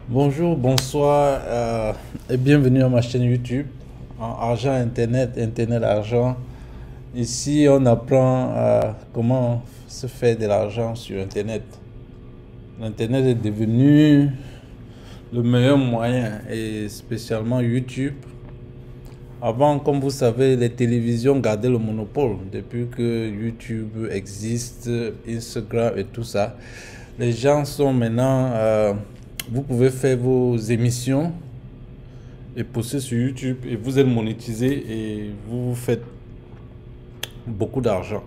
Bonjour, bonsoir et bienvenue à ma chaîne YouTube Argent Internet, Internet Argent. Ici, on apprend comment se faire de l'argent sur Internet. L'Internet est devenu le meilleur moyen et spécialement YouTube. Avant, comme vous savez, les télévisions gardaient le monopole. Depuis que YouTube existe, Instagram et tout ça, les gens sont maintenant... vous pouvez faire vos émissions et poster sur YouTube et vous êtes monétisé et vous faites beaucoup d'argent.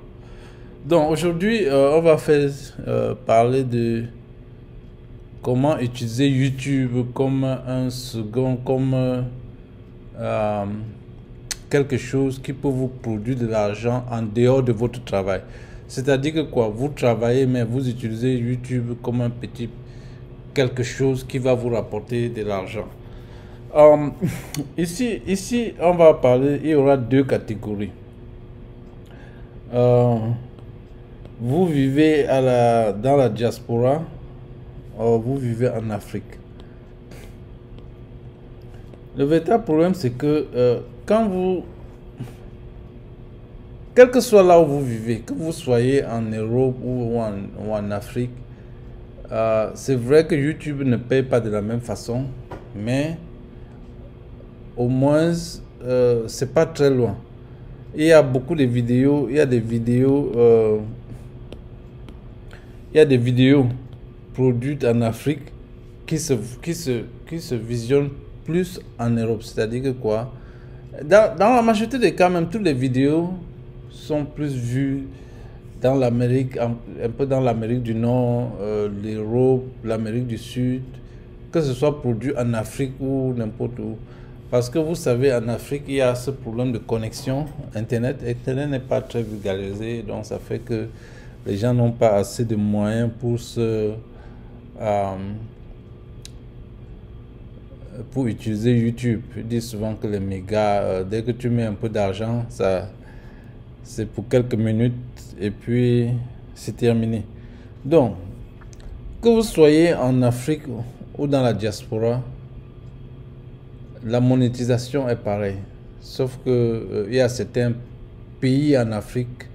Donc aujourd'hui, on va parler de comment utiliser YouTube comme un second, comme quelque chose qui peut vous produire de l'argent en dehors de votre travail. C'est-à-dire que quoi, vous travaillez mais vous utilisez YouTube comme un petit quelque chose qui va vous rapporter de l'argent. Ici, on va parler, il y aura deux catégories. Vous vivez dans la diaspora, ou vous vivez en Afrique. Le véritable problème, c'est que quel que soit là où vous vivez, que vous soyez en Europe ou en Afrique, c'est vrai que YouTube ne paye pas de la même façon, mais au moins c'est pas très loin. Il y a beaucoup de vidéos, il y a des vidéos produites en Afrique qui se visionnent plus en Europe. C'est-à-dire que quoi, dans la majorité des cas, même toutes les vidéos sont plus vues dans l'Amérique, un peu dans l'Amérique du Nord, l'Europe, l'Amérique du Sud, que ce soit produit en Afrique ou n'importe où. Parce que vous savez, en Afrique, il y a ce problème de connexion Internet. Internet n'est pas très vulgarisé, donc ça fait que les gens n'ont pas assez de moyens pour utiliser YouTube. Je dis souvent que les mégas, dès que tu mets un peu d'argent, c'est pour quelques minutes et puis c'est terminé. Donc, que vous soyez en Afrique ou dans la diaspora, la monétisation est pareille. Sauf que il y a certains pays en Afrique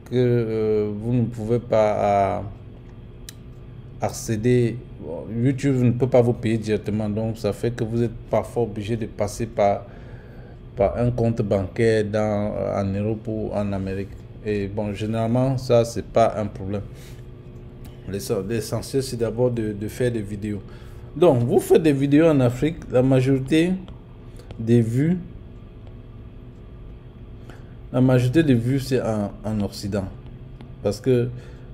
que vous ne pouvez pas accéder. YouTube ne peut pas vous payer directement. Donc, ça fait que vous êtes parfois obligé de passer par un compte bancaire en Europe ou en Amérique. Et bon, généralement, ça, c'est pas un problème. L'essentiel, c'est d'abord de faire des vidéos. Donc, vous faites des vidéos en Afrique, la majorité des vues, c'est en Occident. Parce que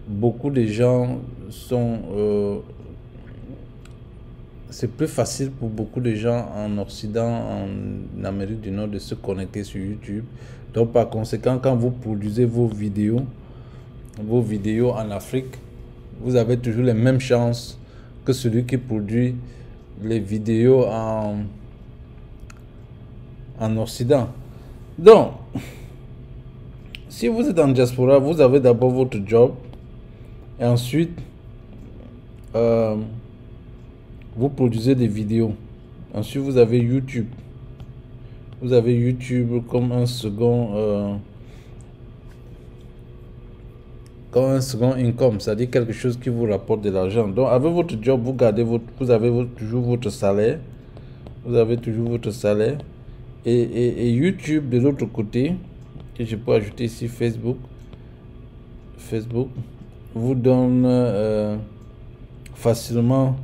beaucoup de gens sont... c'est plus facile pour beaucoup de gens en Occident, en Amérique du Nord, de se connecter sur YouTube. Donc, par conséquent, quand vous produisez vos vidéos en Afrique, vous avez toujours les mêmes chances que celui qui produit les vidéos en Occident. Donc, si vous êtes en diaspora, vous avez d'abord votre job et ensuite vous produisez des vidéos. Ensuite, vous avez YouTube. Vous avez YouTube comme un second income, c'est-à-dire quelque chose qui vous rapporte de l'argent. Donc, avec votre job, vous avez toujours votre salaire. Vous avez toujours votre salaire. Et YouTube, de l'autre côté, que je peux ajouter ici, Facebook vous donne facilement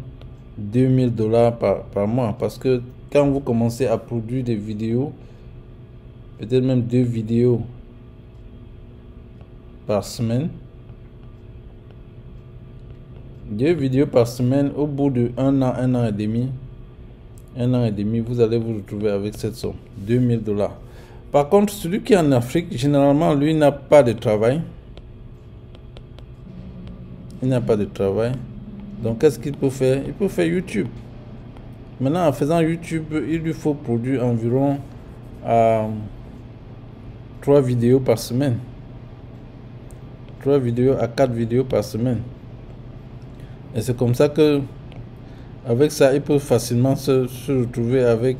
$2000 par mois. Parce que quand vous commencez à produire des vidéos, peut-être même 2 vidéos par semaine, au bout de un an et demi, vous allez vous retrouver avec cette somme, $2000. Par contre, celui qui est en Afrique, généralement, lui n'a pas de travail. Il n'a pas de travail. Donc, qu'est-ce qu'il peut faire? Il peut faire YouTube. Maintenant, en faisant YouTube, il lui faut produire environ 3 vidéos par semaine. 3 vidéos à 4 vidéos par semaine. Et c'est comme ça que Avec ça, il peut facilement se retrouver avec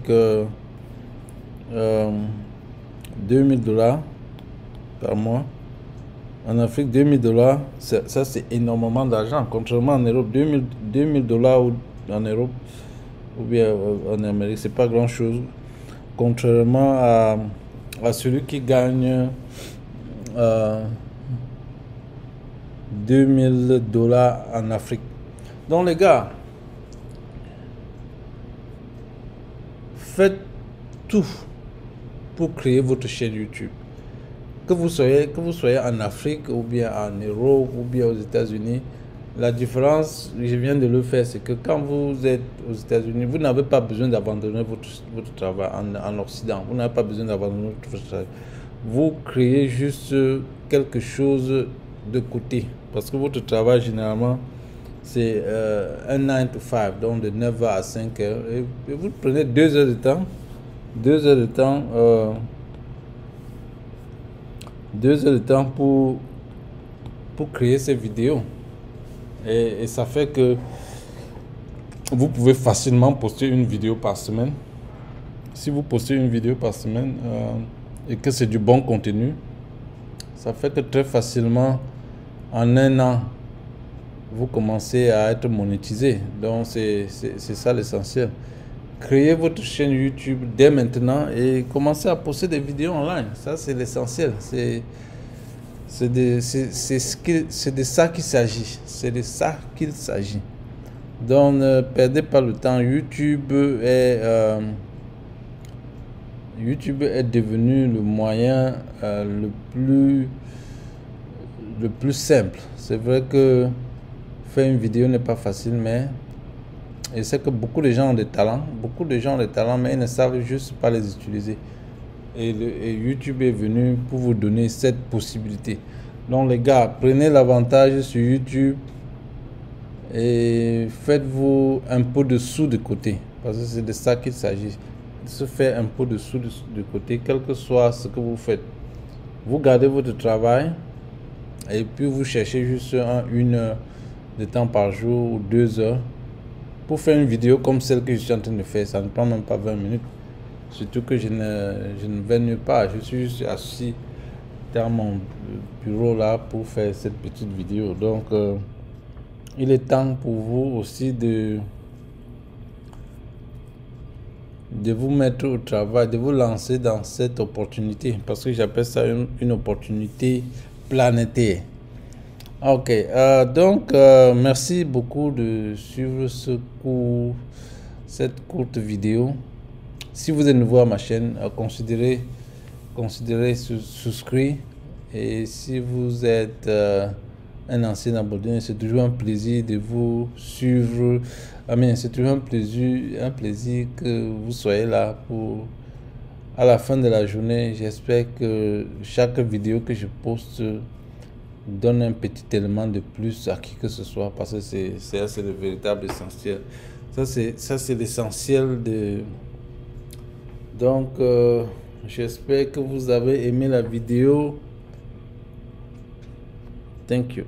2000 dollars par mois. En Afrique, 2000 dollars, ça c'est énormément d'argent. Contrairement en Europe, 2000 dollars en Europe ou bien en Amérique, c'est pas grand chose. Contrairement à celui qui gagne 2000 dollars en Afrique. Donc les gars, faites tout pour créer votre chaîne YouTube. Que vous soyez en Afrique ou bien en Europe ou bien aux États-Unis, la différence, je viens de le faire, c'est que quand vous êtes aux États-Unis, vous n'avez pas besoin d'abandonner votre travail en Occident. Vous n'avez pas besoin d'abandonner votre travail. Vous créez juste quelque chose de côté. Parce que votre travail, généralement, c'est un 9 to 5, donc de 9h à 5h. Et vous prenez 2 heures de temps. 2 heures de temps. 2 heures de temps pour créer ces vidéos. Et ça fait que vous pouvez facilement poster une vidéo par semaine. Si vous postez une vidéo par semaine et que c'est du bon contenu, ça fait que très facilement, en un an, vous commencez à être monétisé. Donc c'est ça l'essentiel. Créez votre chaîne YouTube dès maintenant et commencez à poster des vidéos online. Ça c'est l'essentiel. C'est de ça qu'il s'agit. C'est de ça qu'il s'agit. Donc ne perdez pas le temps. YouTube est devenu le moyen le plus simple. C'est vrai que faire une vidéo n'est pas facile, mais je sais que beaucoup de gens ont des talents. Mais ils ne savent juste pas les utiliser. Et YouTube est venu pour vous donner cette possibilité. Donc les gars, prenez l'avantage sur YouTube et faites-vous un peu de sous de côté. Parce que c'est de ça qu'il s'agit. Se faire un peu de sous de côté, quel que soit ce que vous faites. Vous gardez votre travail et puis vous cherchez juste 1 heure de temps par jour ou 2 heures pour faire une vidéo comme celle que je suis en train de faire. Ça ne prend même pas 20 minutes. Surtout que je ne vais nulle part. Je suis juste assis dans mon bureau là pour faire cette petite vidéo. Donc, il est temps pour vous aussi de vous mettre au travail, de vous lancer dans cette opportunité. Parce que j'appelle ça une opportunité planétaire. Ok, donc merci beaucoup de suivre cette courte vidéo. Si vous êtes nouveau à ma chaîne, considérez souscrire. Et si vous êtes un ancien abonné, c'est toujours un plaisir de vous suivre. C'est toujours un plaisir que vous soyez là à la fin de la journée. J'espère que chaque vidéo que je poste donne un petit élément de plus à qui que ce soit, parce que c'est le véritable essentiel. Ça c'est l'essentiel de... Donc j'espère que vous avez aimé la vidéo. Thank you.